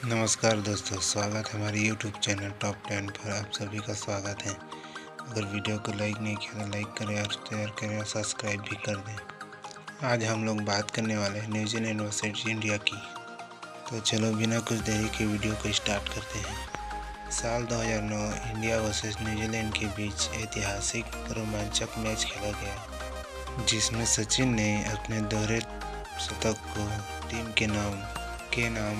नमस्कार दोस्तों, स्वागत है हमारे YouTube चैनल टॉप 10 पर। आप सभी का स्वागत है। अगर वीडियो को लाइक नहीं किया तो लाइक करें और शेयर करें और सब्सक्राइब भी कर दें। आज हम लोग बात करने वाले हैं न्यूजीलैंड वर्सेस इंडिया की। तो चलो बिना कुछ देरी के वीडियो को स्टार्ट करते हैं। साल 2009 इंडिया वर्सेस न्यूजीलैंड के बीच ऐतिहासिक रोमांचक मैच खेला गया, जिसमें सचिन ने अपने दोहरे शतक को टीम के नाम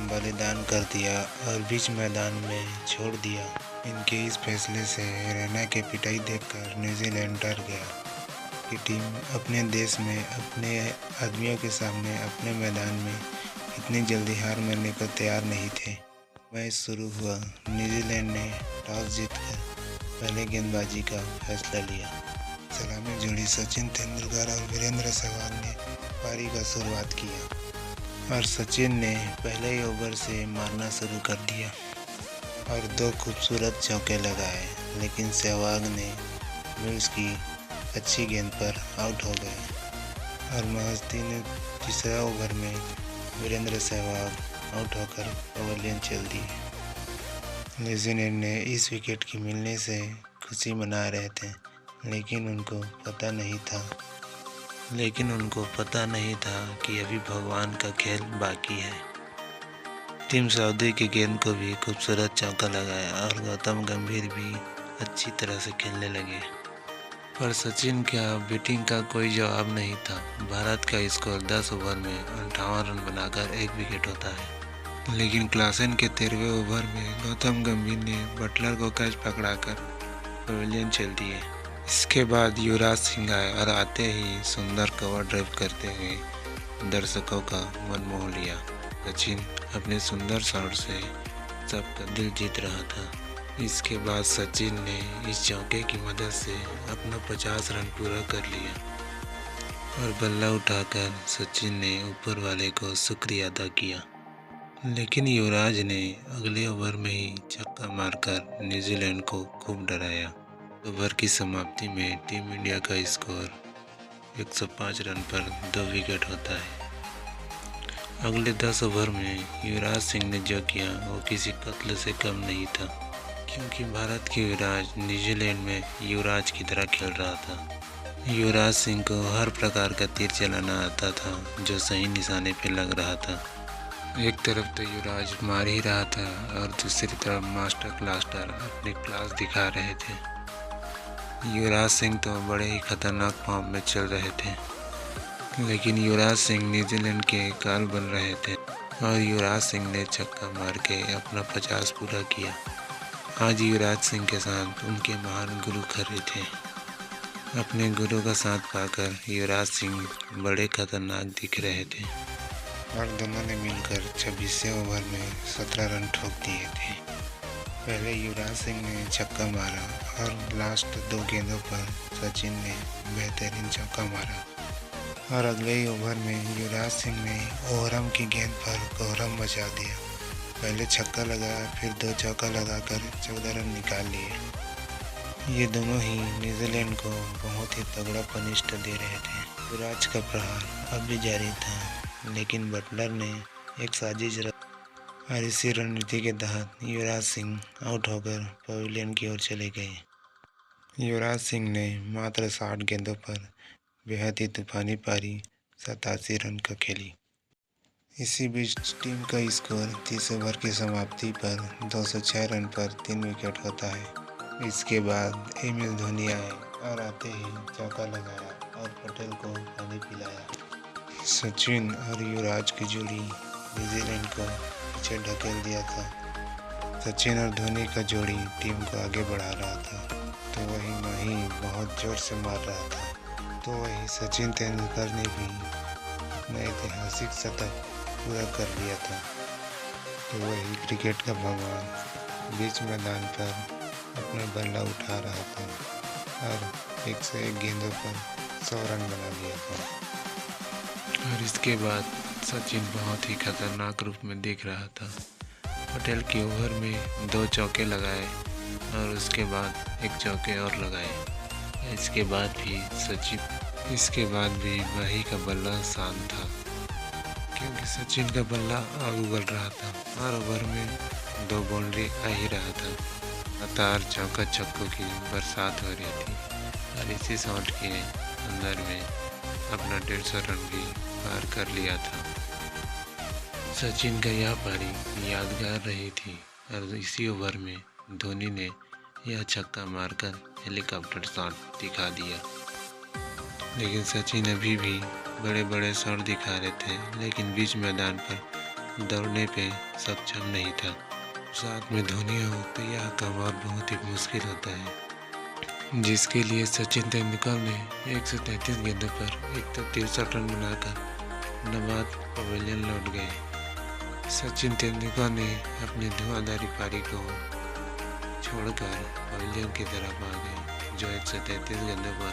बलिदान कर दिया और बीच मैदान में छोड़ दिया। इनके इस फैसले से रैना की पिटाई देखकर न्यूजीलैंड डर गया कि टीम अपने देश में अपने आदमियों के सामने अपने मैदान में इतनी जल्दी हार मानने को तैयार नहीं थे। मैच शुरू हुआ। न्यूजीलैंड ने टॉस जीतकर पहले गेंदबाजी का फैसला लिया। सलामी जोड़ी सचिन तेंदुलकर और वीरेंद्र सहवाग ने पारी का शुरुआत किया और सचिन ने पहले ही ओवर से मारना शुरू कर दिया और 2 खूबसूरत चौके लगाए, लेकिन सहवाग ने मिल्स की अच्छी गेंद पर आउट हो गए और महज तीसरा ओवर में वीरेंद्र सहवाग आउट होकर पवेलियन चल दिए। न्यूजीलैंड ने इस विकेट की मिलने से खुशी मना रहे थे, लेकिन उनको पता नहीं था कि अभी भगवान का खेल बाकी है। टीम सऊदी की गेंद को भी खूबसूरत चौका लगाया और गौतम गंभीर भी अच्छी तरह से खेलने लगे, पर सचिन का बैटिंग का कोई जवाब नहीं था। भारत का स्कोर 10 ओवर में 58 रन बनाकर 1 विकेट होता है, लेकिन क्लासेन के 13वें ओवर में गौतम गंभीर ने बटलर को कैच पकड़ाकर पवेलियन चल दिए। इसके बाद युवराज सिंह आए और आते ही सुंदर कवर ड्राइव करते हुए दर्शकों का मन मोह लिया। सचिन अपने सुंदर शॉट से सबका दिल जीत रहा था। इसके बाद सचिन ने इस चौके की मदद से अपना 50 रन पूरा कर लिया और बल्ला उठाकर सचिन ने ऊपर वाले को शुक्रिया अदा किया। लेकिन युवराज ने अगले ओवर में ही छक्का मारकर न्यूजीलैंड को खूब डराया। ओवर की समाप्ति में टीम इंडिया का स्कोर 105 रन पर 2 विकेट होता है। अगले 10 ओवर में युवराज सिंह ने जो किया वो किसी कत्ल से कम नहीं था, क्योंकि भारत के युवराज न्यूजीलैंड में युवराज की तरह खेल रहा था। युवराज सिंह को हर प्रकार का तीर चलाना आता था जो सही निशाने पर लग रहा था। एक तरफ तो युवराज मार ही रहा था और दूसरी तरफ मास्टर क्लास्टर अपनी क्लास दिखा रहे थे। युवराज सिंह तो बड़े ही खतरनाक फॉर्म में चल रहे थे, लेकिन युवराज सिंह न्यूजीलैंड के काल बन रहे थे और युवराज सिंह ने छक्का मार के अपना 50 पूरा किया। आज युवराज सिंह के साथ उनके महान गुरु खड़े थे। अपने गुरु का साथ पाकर युवराज सिंह बड़े खतरनाक दिख रहे थे और दोनों ने मिलकर 26वें ओवर में 17 रन ठोक दिए थे। पहले युवराज सिंह ने छक्का मारा और लास्ट 2 गेंदों पर सचिन ने बेहतरीन चौका मारा और अगले ही ओवर में युवराज सिंह ने ओवरम की गेंद पर कोहराम मचा दिया। पहले छक्का लगाया, फिर 2 चौका लगाकर 14 रन निकाल लिए। ये दोनों ही न्यूजीलैंड को बहुत ही तगड़ा पनिश दे रहे थे। युवराज का प्रहार अब भी जारी था, लेकिन बटलर ने एक साजिश और इसी रणनीति के तहत युवराज सिंह आउट होकर पवेलियन की ओर चले गए। युवराज सिंह ने मात्र 60 गेंदों पर बेहद ही तूफानी पारी 87 रन का खेली। इसी बीच टीम का स्कोर 30 ओवर की समाप्ति पर 206 रन पर 3 विकेट होता है। इसके बाद MS धोनी आए और आते ही चौका लगाया और पटेल को पानी पिलाया। सचिन और युवराज की जोड़ी न्यूजीलैंड को पीछे ढकेल दिया था। सचिन और धोनी का जोड़ी टीम को आगे बढ़ा रहा था, तो वही माही बहुत जोर से मार रहा था। तो वही सचिन तेंदुलकर ने भी अपना ऐतिहासिक शतक पूरा कर लिया था। तो वही क्रिकेट का भगवान बीच मैदान पर अपना बल्ला उठा रहा था और 101 गेंदों पर 100 रन बना लिया था। और इसके बाद सचिन बहुत ही खतरनाक रूप में दिख रहा था। पटेल के ओवर में 2 चौके लगाए और उसके बाद 1 चौके और लगाए। इसके बाद भी वही का बल्ला शांत था, क्योंकि सचिन का बल्ला आग उगल रहा था। हर ओवर में 2 बाउंड्री आ ही रहा था। लगातार चौका छक्कों की बरसात हो रही थी और इसी शॉट के अंदर में अपना 150 रन भी पार कर लिया था। सचिन का यह पारी यादगार रही थी और इसी ओवर में धोनी ने यह छक्का मारकर हेलीकॉप्टर शॉट दिखा दिया। लेकिन सचिन अभी भी बड़े बड़े शॉट दिखा रहे थे, लेकिन बीच मैदान पर दौड़ने पे सक्षम नहीं था। साथ में धोनी हो तो यह काम और बहुत ही मुश्किल होता है, जिसके लिए सचिन तेंदुलकर ने 133 गेंदों पर 163 रन बनाकर नवाद पवेलियन लौट गए। सचिन तेंदुलकर ने अपनी धुआंधारी पारी को छोड़कर पवेलियन की तरफ आ गए, जो 133 गेंदों पर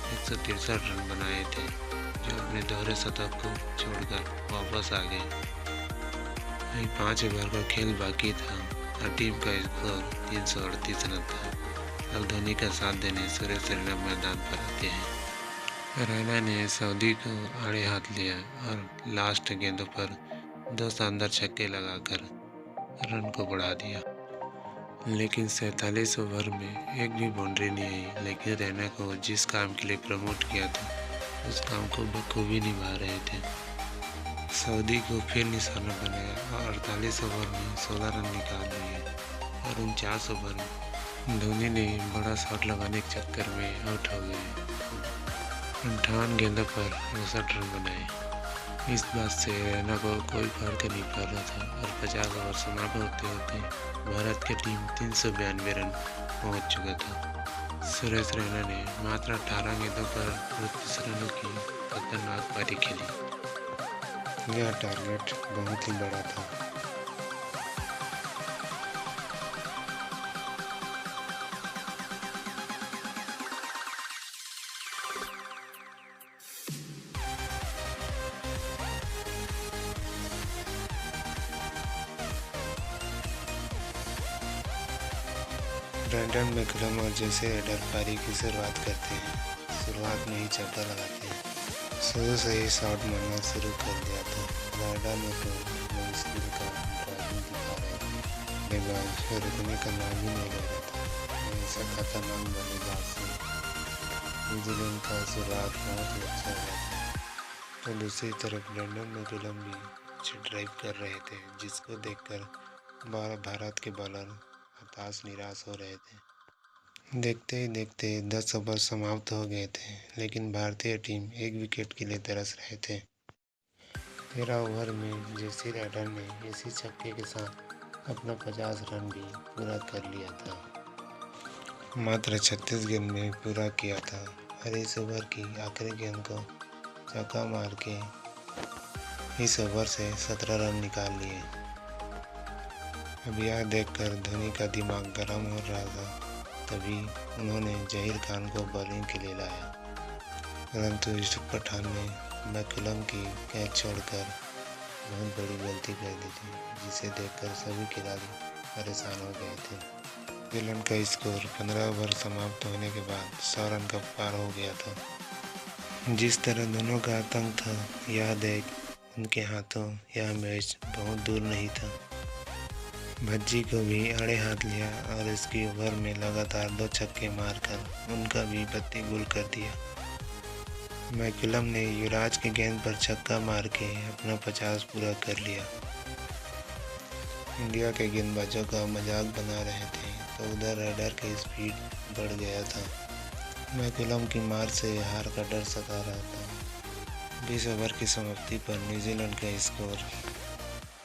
163 रन बनाए थे, जो अपने दोहरे शतक को छोड़कर वापस आ गए। वहीं 5 ओवर का खेल बाकी था और टीम का स्कोर 338 रन था। अब धोनी का साथ देने सुरेश रैना मैदान पर आते हैं। रैना ने सऊदी को आड़े हाथ लिया और लास्ट गेंदों पर 2 शानदार छक्के लगाकर रन को बढ़ा दिया। लेकिन 47 ओवर में एक भी बाउंड्री नहीं आई। लेकिन रैना को जिस काम के लिए प्रमोट किया था उस काम को बखूबी निभा रहे थे। सऊदी को फिर निशाना बनाया और 48 ओवर में 16 रन निकाल दिए और 49 ओवर में धोनी ने बड़ा शॉट लगाने के चक्कर में आउट हो गए। 58 गेंदों पर 59 रन बनाए। इस बात से रैना को कोई फर्क नहीं पड़ रहा था और 50 ओवर समाप्त होते होते भारत की टीम 392 रन पहुंच चुका था। सुरेश रैना ने मात्र 18 गेंदों पर 38 रनों की खतरनाक पारी खेली। यह टारगेट बहुत ही बड़ा था। ब्रेंडन मैकलम और जेसी रेडर पारी की शुरुआत करते हैं। शुरुआत में ही चौका लगाते हैं। शुरू से ही शॉट मारना शुरू कर दिया था। रेडर ने तो मुश्किल का ड्राइविंग दिखा रहे थे। गेंदबाज रुकने का नाम ही नहीं ले रहा था। ऐसा खतरनाक बल्लेबाज से न्यूजीलैंड का शुरुआत बहुत ही अच्छा हुआ। तो दूसरी तरफ ब्रेंडन मैकलम भी अच्छी ड्राइव कर रहे थे, जिसको देखकर भारत के बॉलर हताश निराश हो रहे थे। देखते ही देखते 10 ओवर समाप्त हो गए थे, लेकिन भारतीय टीम एक विकेट के लिए तरस रहे थे। 13 ओवर में जेसी रेडर ने इसी छक्के के साथ अपना 50 रन भी पूरा कर लिया था। मात्र 36 गेंद में पूरा किया था और इस ओवर की आखिरी गेंद को चौका मार के इस ओवर से 17 रन निकाल लिए। अब यह देखकर धोनी का दिमाग गर्म हो रहा था, तभी उन्होंने जहीर खान को बॉलिंग के लिए लाया, परंतु यूसुफ पठान ने मैकलम की कैच छोड़कर बहुत बड़ी गलती कर दी थी, जिसे देखकर सभी खिलाड़ी परेशान हो गए थे। न्यूजीलैंड का स्कोर 15 ओवर समाप्त होने के बाद 100 रन का पार हो गया था। जिस तरह दोनों का आतंक था, यह देख उनके हाथों यह मैच बहुत दूर नहीं था। भज्जी को भी आड़े हाथ लिया और इसकी ओवर में लगातार 2 छक्के मारकर उनका भी बत्ती गुल कर दिया। मैकलम ने युवराज के गेंद पर छक्का मार के अपना 50 पूरा कर लिया। इंडिया के गेंदबाजों का मजाक बना रहे थे तो उधर रेडर की स्पीड बढ़ गया था। मैकलम की मार से हार का डर सता रहा था। 20 ओवर की समाप्ति पर न्यूजीलैंड का स्कोर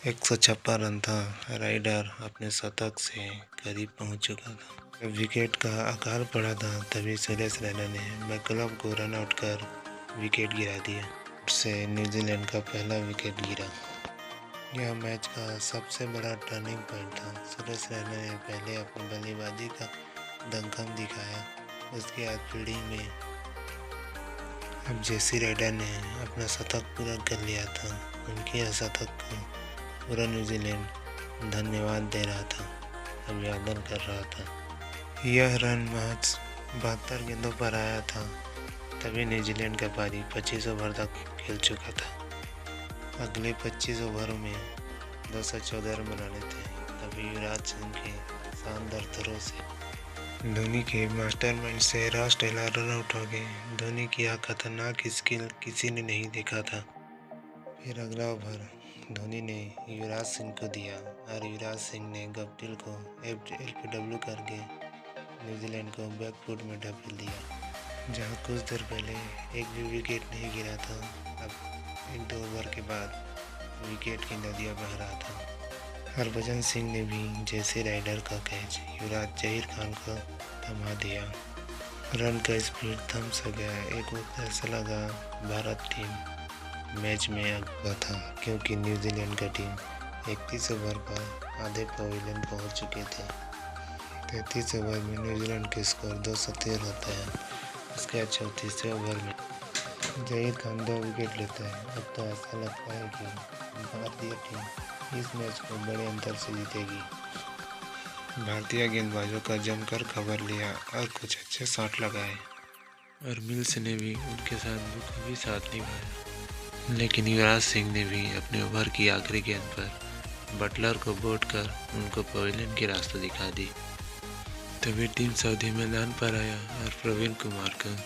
156 रन था। राइडर अपने शतक से करीब पहुंच चुका था। जब विकेट का आकार पड़ा था, तभी सुरेश रैना ने मैकलम को रन आउट कर विकेट गिरा दिया। उससे न्यूजीलैंड का पहला विकेट गिरा। यह मैच का सबसे बड़ा टर्निंग पॉइंट था। सुरेश रैना ने पहले अपनी बल्लेबाजी का दमखम दिखाया, उसके बाद फील्डिंग में अब जेसी रेडर ने अपना शतक पूरा कर लिया था। उनके यह शतक को पूरा न्यूजीलैंड धन्यवाद दे रहा था, अभिवादन कर रहा था। यह रन महज 72 गेंदों पर आया था, तभी न्यूजीलैंड का पारी 25 ओवर तक खेल चुका था। अगले 25 ओवरों में 214 रन बनाने थे, तभी युवराज सिंह के शानदार थ्रो से धोनी के मास्टरमाइंड से रॉस टेलर रन आउट हो गए। धोनी की यह खतरनाक स्किल किसी ने नहीं देखा था। फिर अगला ओवर धोनी ने युवराज सिंह को दिया और युवराज सिंह ने गप्टिल को LBW करके न्यूजीलैंड को बैकफुट में ढकेल दिया, जहां कुछ देर पहले एक भी विकेट नहीं गिरा था। अब 1-2 ओवर के बाद विकेट की नदियां बह रहा था। हरभजन सिंह ने भी जैसे राइडर का कैच युवराज जहीर खान को थमा दिया। रन का स्पीड थम सा गया। एक वक्त ऐसा लगा भारत टीम मैच में आ गया था, क्योंकि न्यूजीलैंड का टीम 31 ओवर पर आधे पवेलियन पहुंच चुके थे। 33 ओवर में न्यूजीलैंड के स्कोर 213 होता है। इसके 34वें ओवर में जहीर खान 2 विकेट लेता है। अब तो ऐसा लगता है कि भारतीय टीम इस मैच को बड़े अंतर से जीतेगी। भारतीय गेंदबाजों का जमकर खबर लिया और कुछ अच्छे शॉट लगाए, और मिल्स ने भी उनके साथ भी साथ निभाया। लेकिन युवराज सिंह ने भी अपने ओवर की आखिरी गेंद पर बटलर को बोट कर उनको पवेलियन की रास्ता दिखा दी। तभी टीम सऊदी मैदान पर आया और प्रवीण कुमार को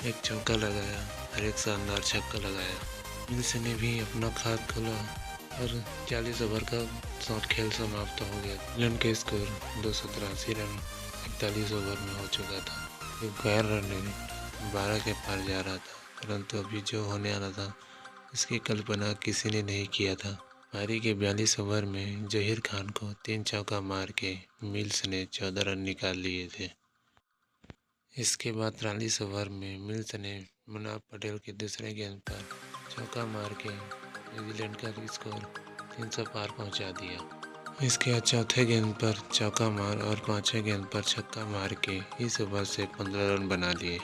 एक चौका लगाया और एक शानदार छक्का लगाया। मिल्स ने भी अपना खात खोला और 40 ओवर का शॉट खेल समाप्त हो गया। न्यूजीलैंड के स्कोर 283 रन 41 ओवर में हो चुका था। एक गैर रन 12 के पार जा रहा था, परंतु अभी जो होने वाला था इसकी कल्पना किसी ने नहीं किया था। पारी के 42 ओवर में जहीर खान को 3 चौका मार के मिल्स ने 14 रन निकाल लिए थे। इसके बाद 43 ओवर में मिल्स ने मुनाफ पटेल के दूसरे गेंद पर चौका मार के न्यूजीलैंड का स्कोर 300 पार पहुंचा दिया। इसके बाद चौथे गेंद पर चौका मार और 5वें गेंद पर छक्का मार के इस ओवर से 15 रन बना लिए।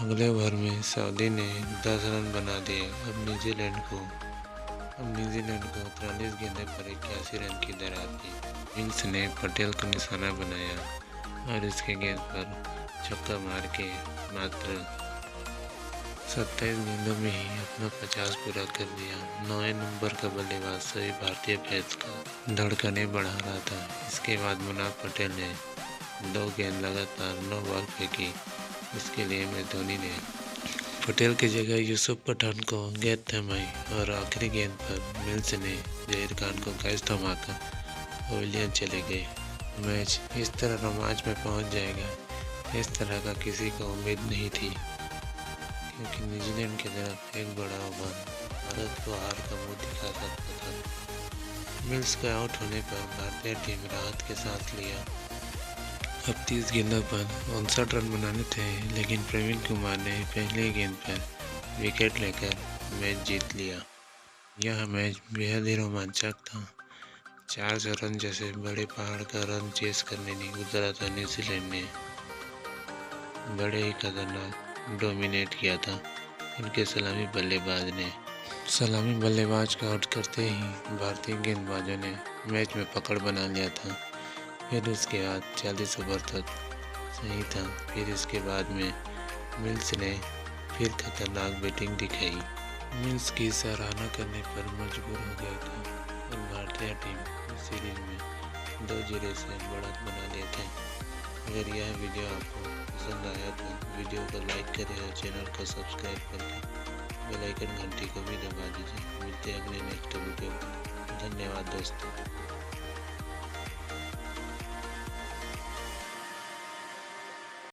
अगले ओवर में सऊदी ने 10 रन बना दिए। अब न्यूजीलैंड को 43 गेंदों पर 81 रन की दरार दी। मिल्स ने पटेल को निशाना बनाया और इसके गेंद पर छक्का मार के मात्र 27 गेंदों में ही अपना 50 पूरा कर दिया। 9वें नंबर का बल्लेबाज सभी भारतीय फैंस का धड़कने बढ़ा रहा था। इसके बाद मुनाफ पटेल ने 2 गेंद लगातार 9 बॉल फेंकी। इसके लिए मैं धोनी ने पटेल की जगह यूसुफ पठान को गेंद थमाई और आखिरी गेंद पर मिल्स ने जहीर खान को कैच थमाकर पवेलियन चले गए। मैच इस तरह रोमांच में पहुंच जाएगा, इस तरह का किसी को उम्मीद नहीं थी, क्योंकि न्यूजीलैंड की तरफ एक बड़ा ओवर भारत को हार का मुंह दिखा सकता था। मिल्स के आउट होने पर भारतीय टीम राहत के सांस लिया। अब 30 गेंदों पर 59 रन बनाने थे, लेकिन प्रवीण कुमार ने पहले गेंद पर विकेट लेकर मैच जीत लिया। यह मैच बेहद ही रोमांचक था। 400 रन जैसे बड़े पहाड़ का रन चेस करने नहीं गुजरा था न्यूजीलैंड ने। बड़े ही खतरनाक डोमिनेट किया था उनके सलामी बल्लेबाज ने। सलामी बल्लेबाज को आउट करते ही भारतीय गेंदबाजों ने मैच में पकड़ बना लिया था। फिर उसके बाद 40 ओवर तक सही था। फिर इसके बाद में मिल्स ने फिर खतरनाक बैटिंग दिखाई। मिल्स की सराहना करने पर मजबूर हो गया था और भारतीय टीम सीरीज में 2-0 से बढ़त बना लिए थे। अगर यह वीडियो आपको पसंद आया तो वीडियो को लाइक करें और चैनल को सब्सक्राइब करके बेल आइकन घंटी को भी दबा दीजिए। मिलते हैं अगले नेक्स्ट वीडियो। धन्यवाद दोस्तों।